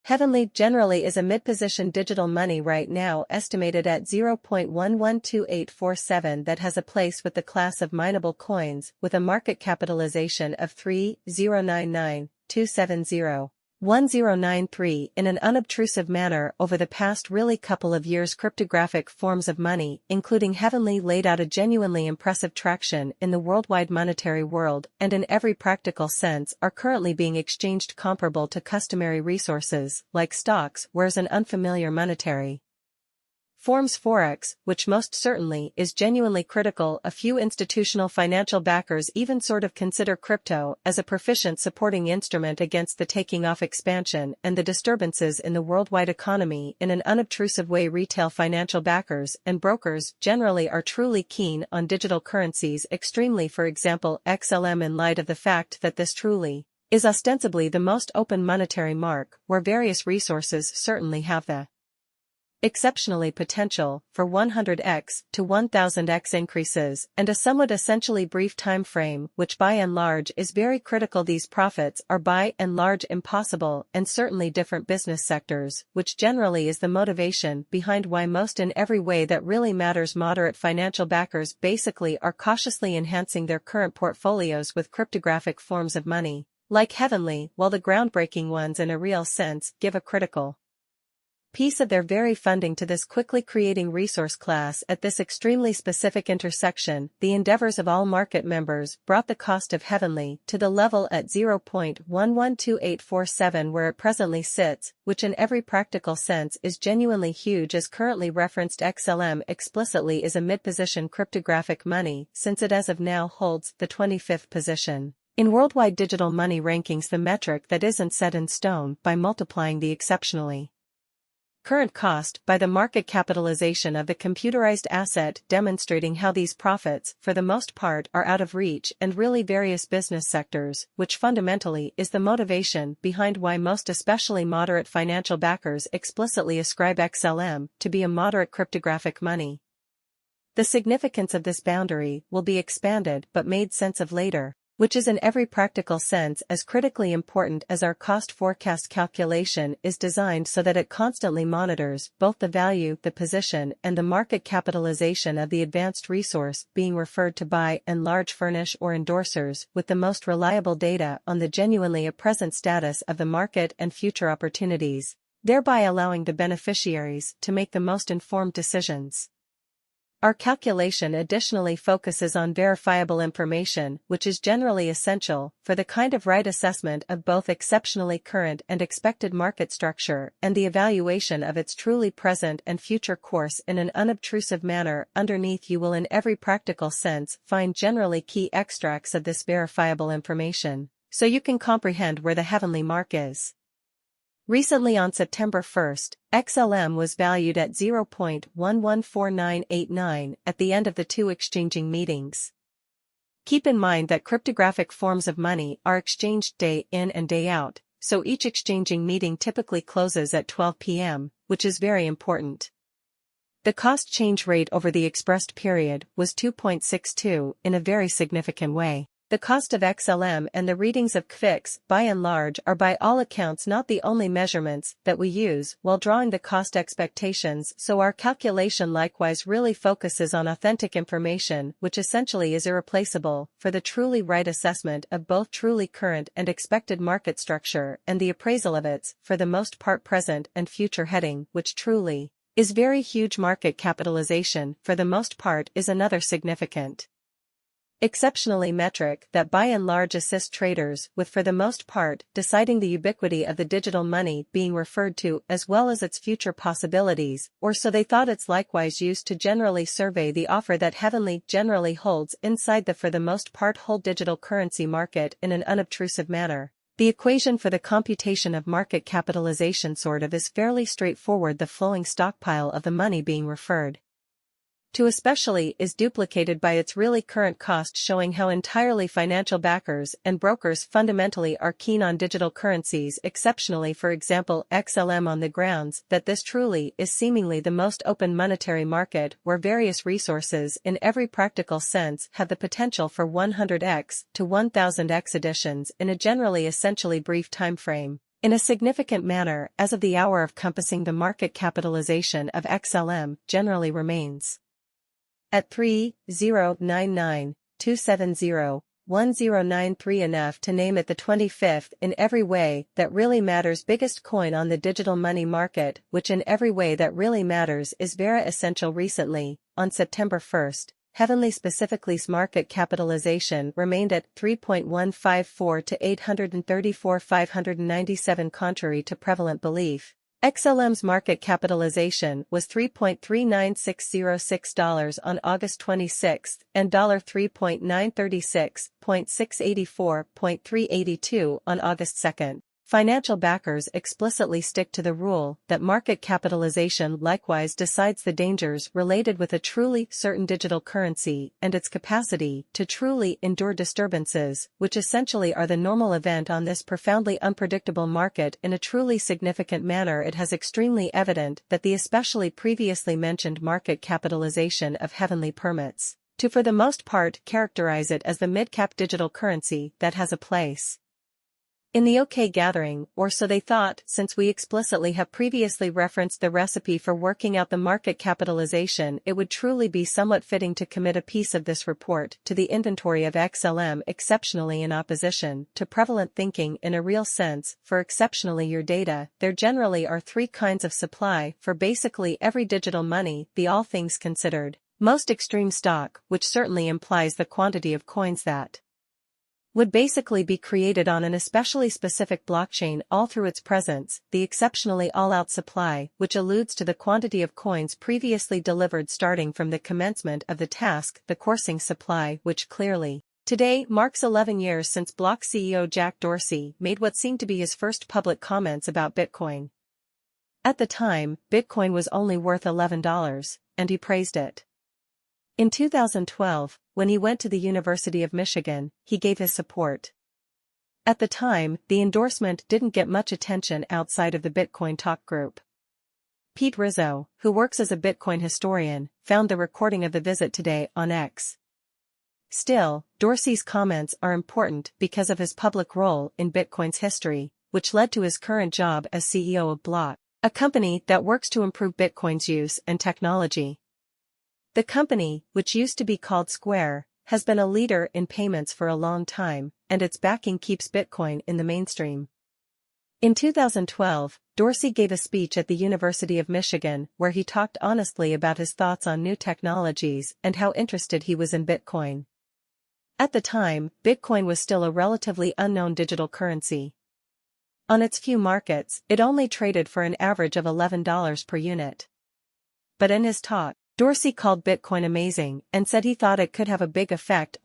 Heavenly generally is a mid-position digital money right now estimated at 0.112847 that has a place with the class of mineable coins with a market capitalization of 3,099,270,1093 in an unobtrusive manner over the past really couple of years. Cryptographic forms of money, including Heavenly, laid out a genuinely impressive traction in the worldwide monetary world and in every practical sense are currently being exchanged comparable to customary resources, like stocks, whereas an unfamiliar monetary forms forex, which most certainly is genuinely critical. A few institutional financial backers even sort of consider crypto as a proficient supporting instrument against the taking off expansion and the disturbances in the worldwide economy in an unobtrusive way. Retail financial backers and brokers generally are truly keen on digital currencies extremely, for example XLM, in light of the fact that this truly is ostensibly the most open monetary mark, where various resources certainly have the exceptionally potential for 100x to 1000x increases and a somewhat essentially brief time frame, which by and large is very critical. These profits are by and large impossible and certainly different business sectors, which generally is the motivation behind why most in every way that really matters moderate financial backers basically are cautiously enhancing their current portfolios with cryptographic forms of money, like Heavenly, while the groundbreaking ones in a real sense give a critical piece of their very funding to this quickly creating resource class. At this extremely specific intersection, the endeavors of all market members brought the cost of Heavenly to the level at 0.112847 where it presently sits, which in every practical sense is genuinely huge. As currently referenced, XLM explicitly is a mid-position cryptographic money since it as of now holds the 25th position in worldwide digital money rankings, the metric that isn't set in stone, by multiplying the exceptionally current cost by the market capitalization of the computerized asset, demonstrating how these profits, for the most part, are out of reach and really various business sectors, which fundamentally is the motivation behind why most especially moderate financial backers explicitly ascribe XLM to be a moderate cryptographic money. The significance of this boundary will be expanded but made sense of later, which is in every practical sense as critically important as our cost forecast calculation is designed so that it constantly monitors both the value, the position, and the market capitalization of the advanced resource being referred to by and large furnish or endorsers with the most reliable data on the genuinely a present status of the market and future opportunities, thereby allowing the beneficiaries to make the most informed decisions. Our calculation additionally focuses on verifiable information, which is generally essential for the kind of right assessment of both exceptionally current and expected market structure and the evaluation of its truly present and future course in an unobtrusive manner. Underneath, you will in every practical sense find generally key extracts of this verifiable information, so you can comprehend where the Heavenly mark is. Recently, on September 1st, XLM was valued at 0.114989 at the end of the two exchanging meetings. Keep in mind that cryptographic forms of money are exchanged day in and day out, so each exchanging meeting typically closes at 12 p.m., which is very important. The cost change rate over the expressed period was 2.62 in a very significant way. The cost of XLM and the readings of CFIX, by and large, are by all accounts not the only measurements that we use while drawing the cost expectations, so our calculation likewise really focuses on authentic information, which essentially is irreplaceable for the truly right assessment of both truly current and expected market structure and the appraisal of its, for the most part, present and future heading, which truly is very huge. Market capitalization, for the most part, is another significant exceptionally metric that by and large assists traders with, for the most part, deciding the ubiquity of the digital money being referred to as well as its future possibilities, or so they thought. It's likewise used to generally survey the offer that Heavenly generally holds inside the for the most part whole digital currency market in an unobtrusive manner. The equation for the computation of market capitalization sort of is fairly straightforward. The flowing stockpile of the money being referred to especially is duplicated by its really current cost, showing how entirely financial backers and brokers fundamentally are keen on digital currencies exceptionally, for example XLM, on the grounds that this truly is seemingly the most open monetary market where various resources in every practical sense have the potential for 100x to 1000x additions in a generally essentially brief time frame. in a significant manner as of the hour of compassing the market capitalization of XLM generally remains at 3,099,270,1093 enough to name it the 25th in every way that really matters biggest coin on the digital money market, which in every way that really matters is very essential. Recently, on September 1st, Heavenly Specifically's market capitalization remained at 3.154 to 834,597 contrary to prevalent belief. XLM's market capitalization was $3.39606 on August 26 and $3.936.684.382 on August 2. Financial backers explicitly stick to the rule that market capitalization likewise decides the dangers related with a truly certain digital currency and its capacity to truly endure disturbances, which essentially are the normal event on this profoundly unpredictable market. In a truly significant manner, it has extremely evident that the especially previously mentioned market capitalization of Heavenly permits to for the most part characterize it as the mid-cap digital currency that has a place in the OK gathering, or so they thought, since we explicitly have previously referenced the recipe for working out the market capitalization. It would truly be somewhat fitting to commit a piece of this report to the inventory of XLM exceptionally in opposition to prevalent thinking in a real sense. For exceptionally your data, there generally are three kinds of supply for basically every digital money, the all things considered most extreme stock, which certainly implies the quantity of coins that would basically be created on an especially specific blockchain all through its presence, the exceptionally all-out supply, which alludes to the quantity of coins previously delivered starting from the commencement of the task, the coursing supply, which clearly today marks 11 years since Block CEO Jack Dorsey made what seemed to be his first public comments about Bitcoin. At the time, Bitcoin was only worth $11, and he praised it. In 2012, when he went to the University of Michigan, he gave his support. At the time, the endorsement didn't get much attention outside of the Bitcoin talk group. Pete Rizzo, who works as a Bitcoin historian, found the recording of the visit today on X. Still, Dorsey's comments are important because of his public role in Bitcoin's history, which led to his current job as CEO of Block, a company that works to improve Bitcoin's use and technology. The company, which used to be called Square, has been a leader in payments for a long time, and its backing keeps Bitcoin in the mainstream. In 2012, Dorsey gave a speech at the University of Michigan where he talked honestly about his thoughts on new technologies and how interested he was in Bitcoin. At the time, Bitcoin was still a relatively unknown digital currency. On its few markets, it only traded for an average of $11 per unit. But in his talk, Dorsey called Bitcoin amazing and said he thought it could have a big effect